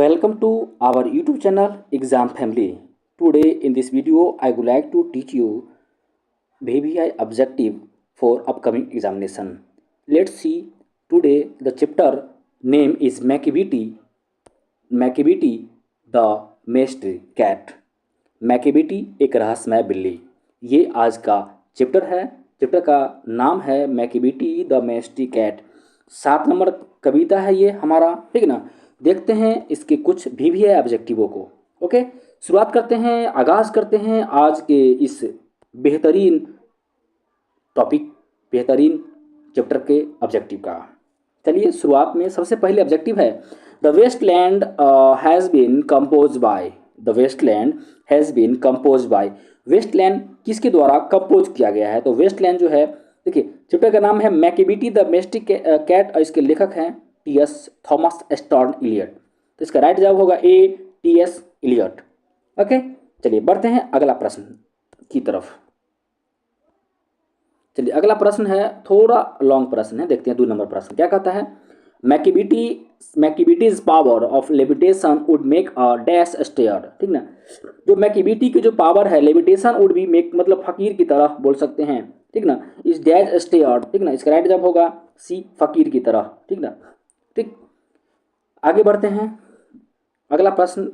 Welcome to our YouTube channel Exam Family. Today in this video I would like to teach you VBI objective for upcoming examination. Let's see today the chapter name is Macavity the Mystery Cat. मैकेबिटी एक रहस्यमय बिल्ली, ये आज का chapter है। Chapter का नाम है मैकेबिटी द मिस्ट्री कैट। 7 नंबर कविता है ये हमारा, ठीक ना। देखते हैं इसके कुछ भी है ऑब्जेक्टिवों को। ओके, शुरुआत करते हैं, आगाज़ करते हैं आज के इस बेहतरीन टॉपिक, बेहतरीन चैप्टर के ऑब्जेक्टिव का। चलिए शुरुआत में सबसे पहले ऑब्जेक्टिव है the Waste Land has been compose by. The Waste Land has been compose by. Waste Land किसके द्वारा कंपोज किया गया है? तो वेस्टलैंड जो है, देखिए चैप्टर का नाम है मैकेबिटी द मिस्ट्री कैट और इसके लेखक हैं टी.एस. Thomas Stearns Elliot. तो इसका राइट जवाब होगा ए, टी.एस. इलियट। ओके, चलिए बढ़ते हैं अगला प्रश्न की तरफ। चलिए अगला प्रश्न है, थोड़ा लॉन्ग प्रश्न है, देखते हैं 2 नंबर प्रश्न क्या कहता है। Macavity's power of levitation would make a dash stare. ठीक ना, जो मैकेबिटी की जो पावर है लेविटेशन वुड बी मेक, मतलब फकीर की तरह बोल सकते हैं, ठीक ना। इस डैश स्टेयर, ठीक ना, इसका राइट जवाब होगा सी, फकीर की तरह, ठीक ना। ठीक, आगे बढ़ते हैं। अगला प्रश्न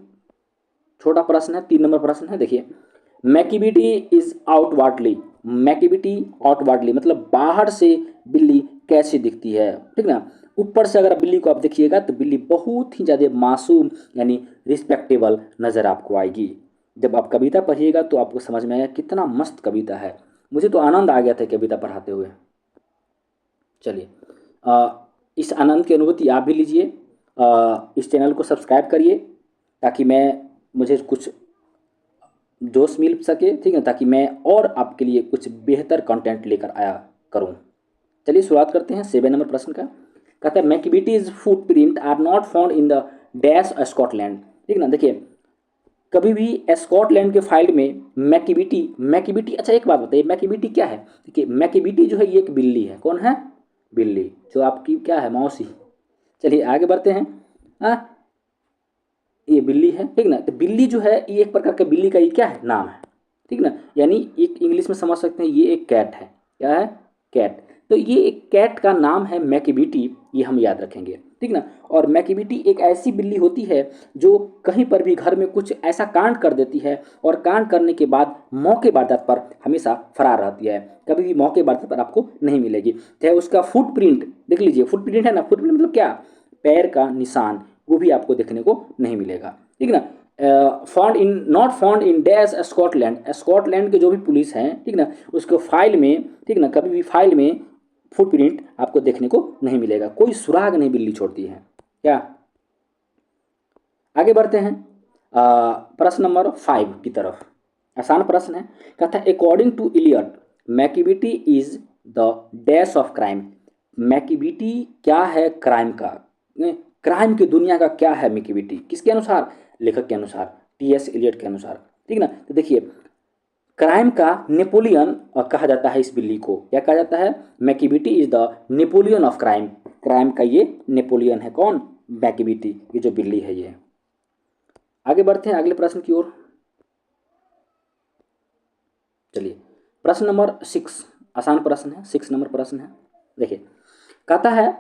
छोटा प्रश्न है, 3 नंबर प्रश्न है। देखिए मैकेबिटी इज आउटवर्डली। मैकेबिटी आउटवर्डली मतलब बाहर से बिल्ली कैसी दिखती है, ठीक ना। ऊपर से अगर बिल्ली को आप देखिएगा तो बिल्ली बहुत ही ज़्यादा मासूम यानी रिस्पेक्टेबल नज़र आपको आएगी। जब आप कविता पढ़िएगा तो आपको समझ में आएगा कितना मस्त कविता है। मुझे तो आनंद आ गया था कविता पढ़ाते हुए। चलिए इस आनंद की अनुभूति आप भी लीजिए। इस चैनल को सब्सक्राइब करिए ताकि मुझे कुछ जोश मिल सके, ठीक है, ताकि मैं और आपके लिए कुछ बेहतर कंटेंट लेकर आया करूं। चलिए शुरुआत करते हैं 7 नंबर प्रश्न का। कहता है Macavity's footprint are not found in the dash Scotland. ठीक ना, देखिए कभी भी स्कॉटलैंड के फाइल में मैकेबिटी अच्छा एक बात बताइए, मैकेबिटी क्या है? देखिए मैकेबिटी जो है ये एक बिल्ली है। कौन है? बिल्ली, जो आपकी क्या है, मौसी। चलिए आगे बढ़ते हैं। ये बिल्ली है, ठीक ना। तो बिल्ली जो है ये एक प्रकार का बिल्ली का ये क्या है, नाम है, ठीक ना। यानी एक इंग्लिश में समझ सकते हैं ये एक कैट है। क्या है? कैट। तो ये एक कैट का नाम है मैकेबिटी, ये हम याद रखेंगे, ठीक ना। और मैकेबिटी एक ऐसी बिल्ली होती है जो कहीं पर भी घर में कुछ ऐसा कांड कर देती है और कांड करने के बाद मौके वारदात पर हमेशा फरार रहती है, कभी भी मौके वारदात पर आपको नहीं मिलेगी। चाहे उसका फुटप्रिंट देख लीजिए, फुटप्रिंट है ना, फुटप्रिंट मतलब क्या, पैर का निशान, वो भी आपको देखने को नहीं मिलेगा, ठीक ना। Found in not found in dash Scotland. Scotland के जो भी पुलिस हैं, ठीक ना, उसको फाइल में, ठीक ना, कभी भी फाइल में फुटप्रिंट आपको देखने को नहीं मिलेगा, कोई सुराग नहीं बिल्ली छोड़ती है। क्या, आगे बढ़ते हैं प्रश्न नंबर 5 की तरफ। आसान प्रश्न है। कहता है according to Eliot Macavity is the dash of crime. Macavity क्या है क्राइम का? क्राइम की दुनिया का क्या है मैकेबिटी? किसके अनुसार? लेखक के अनुसार, टी.एस. इलियट के अनुसार, ठीक ना। तो देखिए क्राइम का नेपोलियन कहा जाता है इस बिल्ली को। क्या कहा जाता है? Macavity is the Napoleon of crime. Crime का ये नेपोलियन है। कौन? मैकेबिटी, ये जो बिल्ली है ये। आगे बढ़ते हैं अगले प्रश्न की ओर। चलिए प्रश्न नंबर 6 आसान प्रश्न है, 6 नंबर प्रश्न है। देखिए कहता है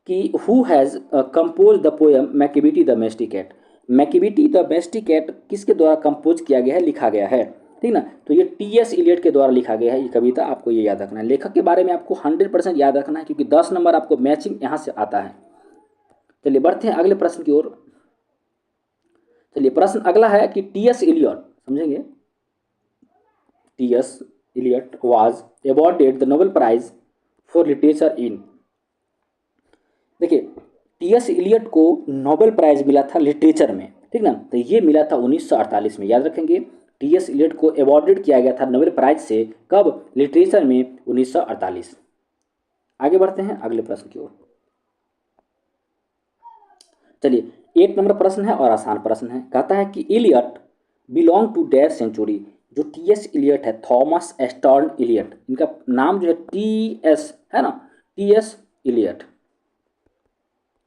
कि who has composed the poem Macavity the mystery cat. Macavity the mystery cat किसके द्वारा कंपोज किया गया है, लिखा गया है, ठीक ना। तो ये टी.एस. इलियट के द्वारा लिखा गया है ये कविता, आपको ये याद रखना है। लेखक के बारे में आपको 100% याद रखना है क्योंकि 10 नंबर आपको मैचिंग यहाँ से आता है। चलिए बढ़ते हैं अगले प्रश्न की ओर। चलिए प्रश्न अगला है कि टी.एस. इलियट, समझेंगे, TS. Eliot was awarded the Nobel Prize for literature in. देखिए टी.एस. इलियट को नोबेल प्राइज मिला था लिटरेचर में, ठीक ना। तो ये मिला था 1948 में, याद रखेंगे। टी.एस. इलियट को अवॉर्डेड किया गया था नोबेल प्राइज से, कब? लिटरेचर में 1948। आगे बढ़ते हैं अगले प्रश्न की ओर। चलिए 8 नंबर प्रश्न है और आसान प्रश्न है। कहता है कि Eliot belong to dash century. जो टी.एस. इलियट है, थॉमस स्टर्न इलियट, इनका नाम जो है टी.एस. है ना, टी.एस. इलियट,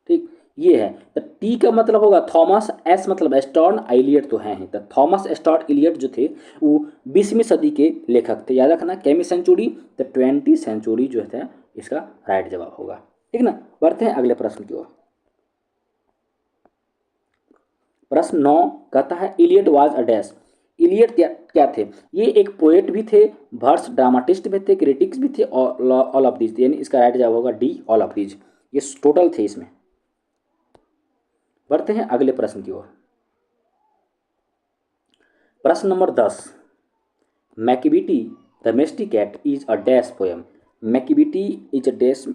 ठीक। ये है। तो टी का मतलब होगा थॉमस, एस मतलब एस्टर्न, इलियट तो हैं ही। तो थॉमस एस्टर्न इलियट जो थे वो 20वीं सदी के लेखक थे, याद रखना। केमी सेंचुरी, तो 20 सेंचुरी जो है इसका राइट जवाब होगा, ठीक ना। बढ़ते हैं अगले प्रश्न की ओर। प्रश्न 9 कहता है Eliot was a dash. Eliot क्या क्या थे? ये एक पोएट भी थे, वर्स ड्रामाटिस्ट भी थे, क्रिटिक्स भी थे, और ऑल ऑफ दीज, यानी इसका राइट जवाब होगा डी, ऑल ऑफ दीज। ये टोटल थे इसमें। बढ़ते हैं अगले प्रश्न की ओर। प्रश्न number 10, Macavity the mystery cat is a dash poem. Macavity is a dash,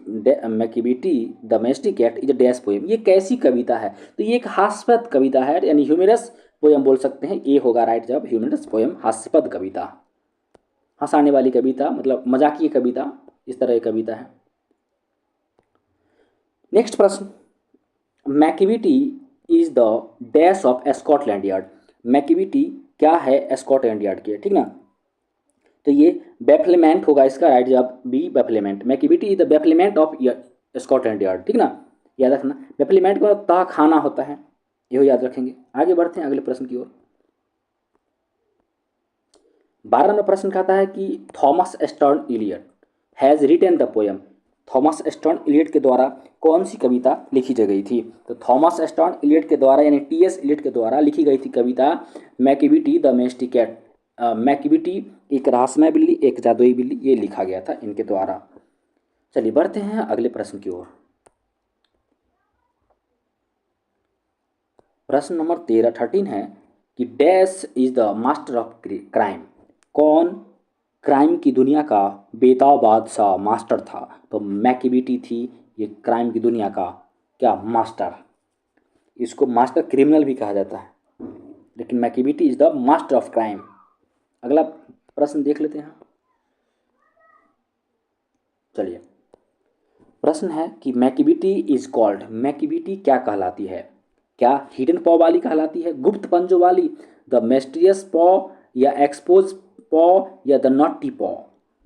Macavity the mystery cat is a dash poem, ये कैसी कविता है? तो ये एक हास्यपद कविता है, यानी ह्यूमरस पोएम बोल सकते हैं। ये होगा राइट जवाब, ह्यूमरस पोएम, हास्यपद कविता, हंसाने वाली कविता, मतलब मजाकिया कविता, इस तरह की कविता है। नेक्स्ट प्रश्न, Macavity is the dash of Scotland Yard. Macavity क्या है स्कॉटलैंड यार्ड के, ठीक ना। तो ये बेफलेमेंट होगा इसका राइट जवाब, B bafflement. Macavity is the bafflement of Scotland Yard, ठीक ना, याद रखना। बेफलेमेंट का तह खाना होता है, यही याद रखेंगे। आगे बढ़ते हैं अगले प्रश्न की ओर। 12 नंबर प्रश्न कहता है कि Thomas Stearns Eliot has written the poem. Thomas Stearns Eliot के द्वारा कौन सी कविता लिखी गई थी? तो थॉमस स्टर्न इलियट के द्वारा, यानी टी.एस. इलियट के द्वारा लिखी गई थी कविता मैकिविटी द मेस्टिकेट। मैकिविटी एक रहस्यमय बिल्ली, एक जादुई बिल्ली, ये लिखा गया था इनके द्वारा। चलिए बढ़ते हैं अगले प्रश्न की ओर। प्रश्न नंबर 13 है कि dash is the master of crime. कौन क्राइम की दुनिया का बेताब बादशाह मास्टर था? तो मैकिविटी थी ये क्राइम की दुनिया का क्या, मास्टर। इसको मास्टर क्रिमिनल भी कहा जाता है, लेकिन Macavity is the master of crime. अगला प्रश्न देख लेते हैं। चलिए, प्रश्न है कि मैकिविटी इज कॉल्ड, मैकिविटी क्या कहलाती है? क्या हिडन पॉ वाली कहलाती है, गुप्त पंजों वाली, द मिस्टीरियस पॉ, या एक्सपोज पॉ, या द नॉटी पॉ,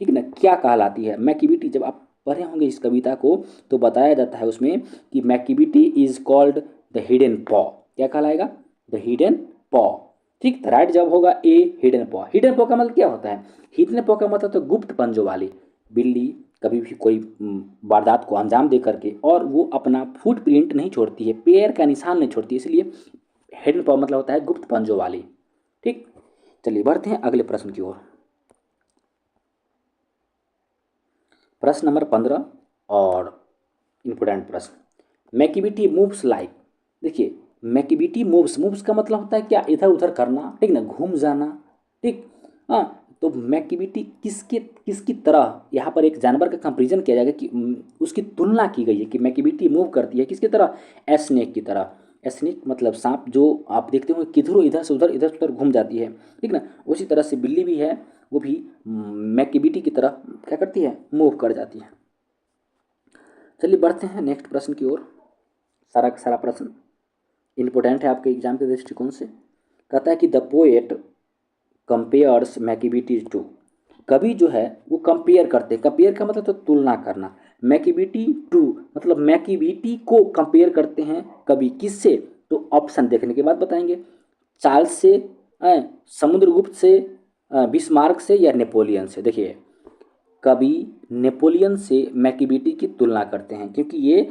ठीक है ना, क्या कहलाती है मैकिविटी? जब आप पढ़े होंगे इस कविता को तो बताया जाता है उसमें कि Macavity is called the hidden पॉ। क्या कहलाएगा? द हिडन पॉ, ठीक। राइट जवाब होगा ए, हिडन पॉ। हिडन पॉ का मतलब क्या होता है? हिडन पॉ का मतलब तो गुप्त पंजों वाली बिल्ली कभी भी कोई वारदात को अंजाम दे करके और वो अपना फुट प्रिंट नहीं छोड़ती है, पैर का निशान नहीं छोड़ती, इसलिए हिडन पॉ मतलब होता है गुप्त पंजों वाली, ठीक। चलिए बढ़ते हैं अगले प्रश्न की ओर। प्रश्न नंबर 15 और इम्पोर्टेंट प्रश्न, मैकिविटी मूव्स लाइक। देखिए, मैकिविटी मूव्स, मूव्स का मतलब होता है क्या, इधर उधर करना, ठीक ना, घूम जाना, ठीक। हाँ, तो मैकिविटी किसके किसकी तरह, यहाँ पर एक जानवर का कंपेरिजन किया जाएगा कि उसकी तुलना की गई है कि मैकिविटी मूव करती है किसकी तरह, एस्नेक की तरह। एस्नेक मतलब सांप, जो आप देखते हो किधरों इधर से उधर घूम जाती है, ठीक ना। उसी तरह से बिल्ली भी है, वो भी मैकिविटी की तरह क्या करती है, मूव कर जाती है। चलिए बढ़ते हैं नेक्स्ट प्रश्न की ओर। सारा का सारा प्रश्न इम्पोर्टेंट है आपके एग्जाम के दृष्टिकोण से। कहता है कि द पोएट कंपेयर्स मैकिविटी टू। कवि जो है वो कंपेयर करते हैं, कंपेयर का मतलब तो तुलना करना, मैकिविटी टू मतलब मैकिविटी को कंपेयर करते हैं कवि, किससे? तो ऑप्शन देखने के बाद बताएंगे। चार्ल्स से, समुद्रगुप्त से, बिस्मार्क से, या नेपोलियन से। देखिए, कवि नेपोलियन से मैकिविटी की तुलना करते हैं, क्योंकि ये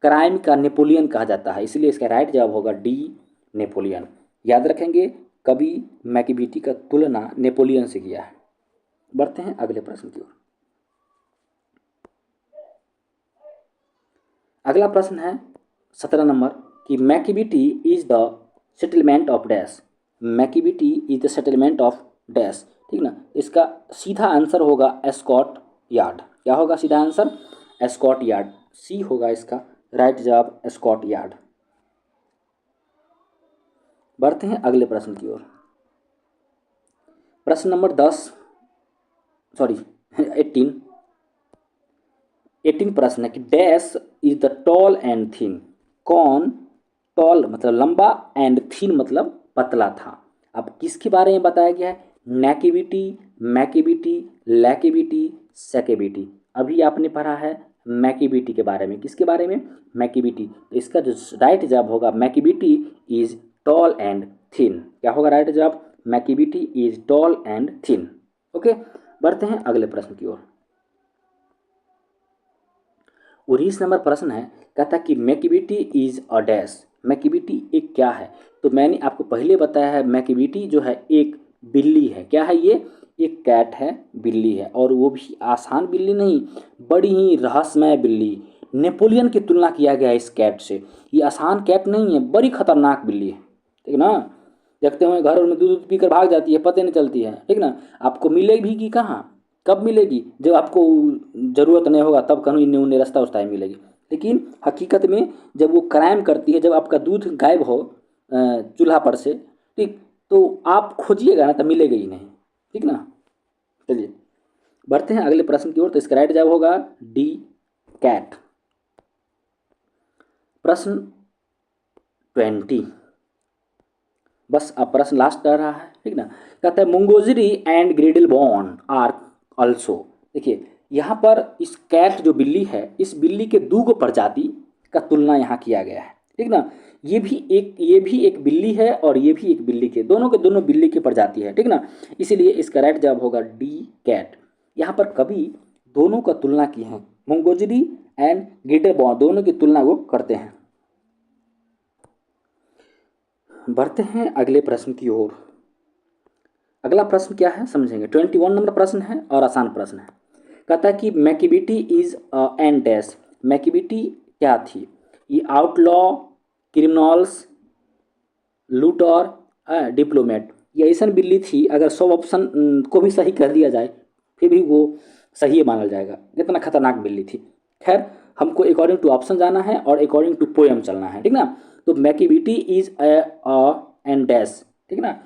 क्राइम का नेपोलियन कहा जाता है, इसलिए इसका राइट जवाब होगा डी, नेपोलियन। याद रखेंगे, कवि मैकिविटी का तुलना नेपोलियन से किया है। बढ़ते हैं अगले प्रश्न की ओर। अगला प्रश्न है 17 नंबर कि Macavity is the settlement of dash. Macavity is the settlement of dash, ठीक ना। इसका सीधा आंसर होगा एस्कॉट यार्ड। क्या होगा सीधा आंसर? एस्कॉट यार्ड, सी होगा इसका राइट जवाब, एस्कॉट यार्ड। बढ़ते हैं अगले प्रश्न की ओर। प्रश्न नंबर 10, सॉरी 18, 18 प्रश्न है कि dash is the tall and thin. कौन टॉल मतलब लंबा, एंड थिन मतलब पतला था? अब किसके बारे में बताया गया है? नैकिविटी, मैकिविटी, लैकिविटी, सैकिविटी। अभी आपने पढ़ा है मैकीबीटी के बारे में। किसके बारे में? मैकीबीटी। तो इसका जो राइट जवाब होगा Macavity is tall and thin. क्या होगा राइट जवाब? Macavity is tall and thin. Okay, बढ़ते हैं अगले प्रश्न की ओर। 19 नंबर प्रश्न है, कहता कि मैकीबीटी इज अ डैश। मैकीबीटी एक क्या है? तो मैंने आपको पहले बताया है मैकीबीटी जो है एक बिल्ली है। क्या है ये? एक कैट है, बिल्ली है, और वो भी आसान बिल्ली नहीं, बड़ी ही रहस्यमय बिल्ली। नेपोलियन की तुलना किया गया है इस कैट से। ये आसान कैट नहीं है, बड़ी खतरनाक बिल्ली है, ठीक ना। देखते हुए घर में दूध दूध पीकर भाग जाती है, पता नहीं चलती है, ठीक ना। आपको मिलेगी कि कहाँ, कब मिलेगी? जब आपको ज़रूरत नहीं होगा तब कहीं इन्हें उन्हें रास्ता उस टाइम मिलेगी। लेकिन हकीकत में जब वो क्राइम करती है, जब आपका दूध गायब हो चूल्हा पर से, ठीक, तो आप खोजिएगा ना, तब मिलेगा ही नहीं, ठीक ना। चलिए बढ़ते हैं अगले प्रश्न की ओर। तो इसका राइट जवाब होगा डी, कैट। प्रश्न 20, बस अब प्रश्न लास्ट कर रहा है, ठीक ना। कहता है मुंगोजरी and Gradle Bon are also. देखिए यहाँ पर इस कैट जो बिल्ली है, इस बिल्ली के दो प्रजाति का तुलना यहाँ किया गया है, ठीक ना। ये भी एक बिल्ली है और ये भी एक बिल्ली के दोनों बिल्ली की प्रजाति है, ठीक ना। इसीलिए इसका राइट जवाब होगा डी, कैट। यहाँ पर कभी दोनों का तुलना की है, मुंगोजरी एंड ग्रेडल बॉन, दोनों की तुलना वो करते हैं। बढ़ते हैं अगले प्रश्न की ओर। अगला प्रश्न क्या है समझेंगे। 21 नंबर प्रश्न है और आसान प्रश्न है। कहता है कि मैकीबीटी इज एन डैश। मैकीबीटी क्या थी? ये आउटलॉ, क्रिमिनल्स, लूटर, डिप्लोमेट। ये ऐसा बिल्ली थी, अगर 100 ऑप्शन को भी सही कर दिया जाए फिर भी वो सही माना जाएगा, इतना खतरनाक बिल्ली थी। खैर हमको अकॉर्डिंग टू ऑप्शन जाना है और अकॉर्डिंग टू पोएम चलना है, ठीक ना। तो मैकीबीटी इज एन डैश, ठीक ना।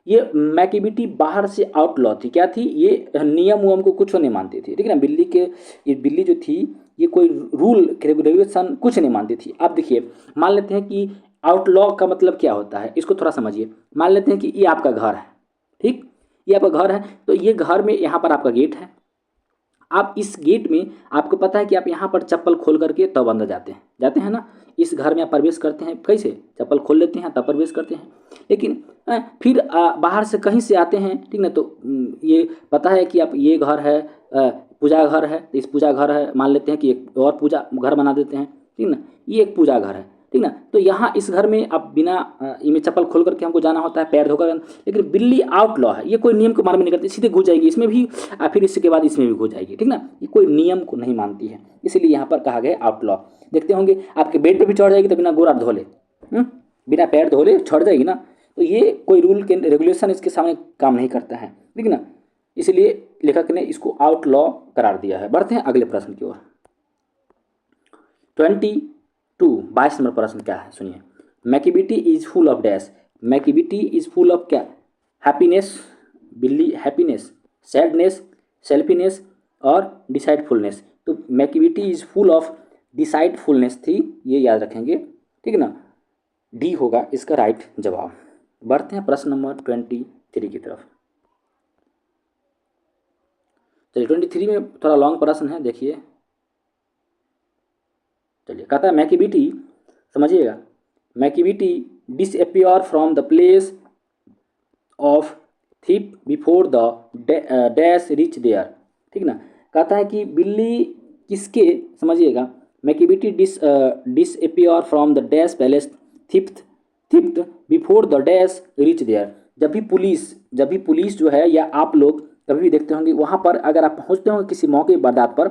ये मैकीबीटी बाहर से आउटलॉ थी। क्या थी? ये नियम उयम को कुछ नहीं मानती थी, ठीक ना। ये बिल्ली जो थी ये कोई रूल रेगुलेशन कुछ नहीं मानती थी। अब देखिए मान लेते हैं कि आउटलॉ का मतलब क्या होता है, इसको थोड़ा समझिए। मान लेते हैं कि ये आपका घर है, ठीक, ये आपका घर है। तो ये घर में यहाँ पर आपका गेट है। आप इस गेट में, आपको पता है कि आप यहाँ पर चप्पल खोल करके तब अंदर जाते हैं ना। इस घर में आप प्रवेश करते हैं कैसे? चप्पल खोल लेते हैं तब प्रवेश करते हैं। लेकिन फिर बाहर से कहीं से आते हैं, ठीक ना। तो ये पता है कि आप ये घर है, पूजा घर है, तो इस पूजा घर है, मान लेते हैं कि एक और पूजा घर बना देते हैं, ठीक ना। ये एक पूजा घर है, ठीक ना। तो यहाँ इस घर में अब बिना इनमें चप्पल खोल करके हमको जाना होता है, पैर धोकर। लेकिन बिल्ली आउटलॉ है, ये कोई नियम को मालूम नहीं करती, सीधे घुस जाएगी इसमें भी, फिर इसके बाद इसमें भी घुस जाएगी, ठीक ना। ये कोई नियम को नहीं मानती है, इसीलिए यहाँ पर कहा गया आउटलॉ। देखते होंगे आपके बेड पर भी चढ़ जाएगी तो बिना गोड़ धोले, बिना पैर धोले चढ़ जाएगी ना। तो ये कोई रूल के रेगुलेशन इसके सामने काम नहीं करता है, ठीक ना। इसलिए लेखक ने इसको आउटलॉ करार दिया है। बढ़ते हैं अगले प्रश्न की ओर। 22 नंबर प्रश्न क्या है सुनिए। Macavity is full of dash. Macavity is full of क्या? हैप्पीनेस, बिल्ली हैप्पीनेस, सैडनेस, सेल्फीनेस और डिसाइडफुलनेस। तो Macavity is full of deceitfulness थी, ये याद रखेंगे, ठीक ना। डी होगा इसका राइट जवाब। बढ़ते हैं प्रश्न नंबर 23 की तरफ। चलिए 23 में थोड़ा लॉन्ग प्रश्न है, देखिए। चलिए कहता है मैकीबीटी, समझिएगा, Macavity disappear from the place of theft before the dash reach there, ठीक ना। कहता है कि बिल्ली किसके, समझिएगा, Macavity disappear from the dash palace theft before the dash reach there. जब भी पुलिस जो है, या आप लोग कभी भी देखते होंगे, वहाँ पर अगर आप पहुँचते होंगे किसी मौके वारदात पर,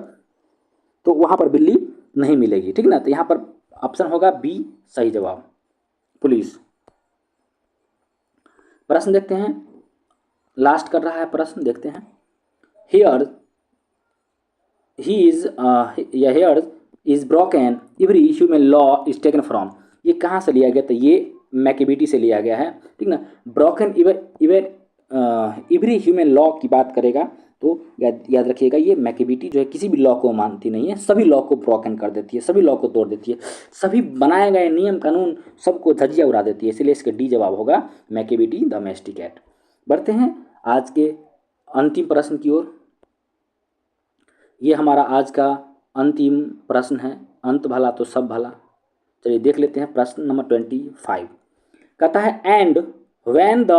तो वहाँ पर बिल्ली नहीं मिलेगी, ठीक ना। तो यहाँ पर ऑप्शन होगा बी सही जवाब, पुलिस। प्रश्न देखते हैं, लास्ट कर रहा है प्रश्न, देखते हैं। Here is broken every human law is taken from. ये कहाँ से लिया गया? तो ये मैकीबीटी से लिया गया है, ठीक ना। ब्रोकन एवरी ह्यूमन लॉ की बात करेगा तो याद रखिएगा, ये मैकीबीटी जो है किसी भी लॉ को मानती नहीं है, सभी लॉ को ब्रोकन कर देती है, सभी लॉ को तोड़ देती है, सभी बनाए गए नियम कानून सबको धज्जियाँ उड़ा देती है। इसलिए इसका डी जवाब होगा मैकीबीटी द मैस्टिकेट। बढ़ते हैं आज के अंतिम प्रश्न की ओर। ये हमारा आज का अंतिम प्रश्न है, अंत भला तो सब भला। चलिए देख लेते हैं प्रश्न नंबर 25। कहता है and when the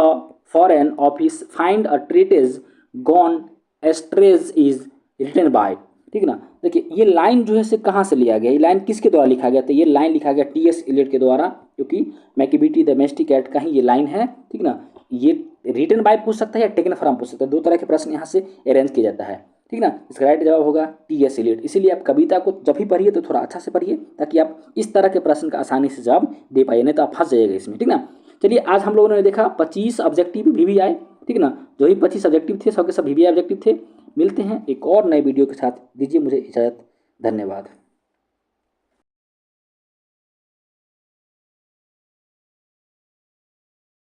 foreign office find a treaty gone astray is written by. ठीक ना, देखिए ये लाइन जो है से कहाँ से लिया गया, ये लाइन किसके द्वारा लिखा गया, तो ये लाइन लिखा गया टी.एस. इलियट के द्वारा, क्योंकि मैकीबीटी द डोमेस्टिकेट का ही ये लाइन है। ठीक ना, ये रिटन बाय पूछ सकता है या टेकन फ्रॉम पूछ सकता है, दो तरह के प्रश्न यहाँ से अरेंज किया जाता है। ठीक ना, इसका राइट जवाब होगा टी.एस. इलियट। इसीलिए आप कविता को जब भी पढ़िए तो थोड़ा अच्छा से पढ़िए, ताकि आप इस तरह के प्रश्न का आसानी से जवाब दे पाइए, नहीं तो आप फंस जाइएगा इसमें। ठीक ना, चलिए आज हम लोगों ने देखा 25 ऑब्जेक्टिव VVI। ठीक ना, जो ही 25 ऑब्जेक्टिव थे सब के सब VVI ऑब्जेक्टिव थे। मिलते हैं एक और नए वीडियो के साथ, दीजिए मुझे इजाज़त, धन्यवाद।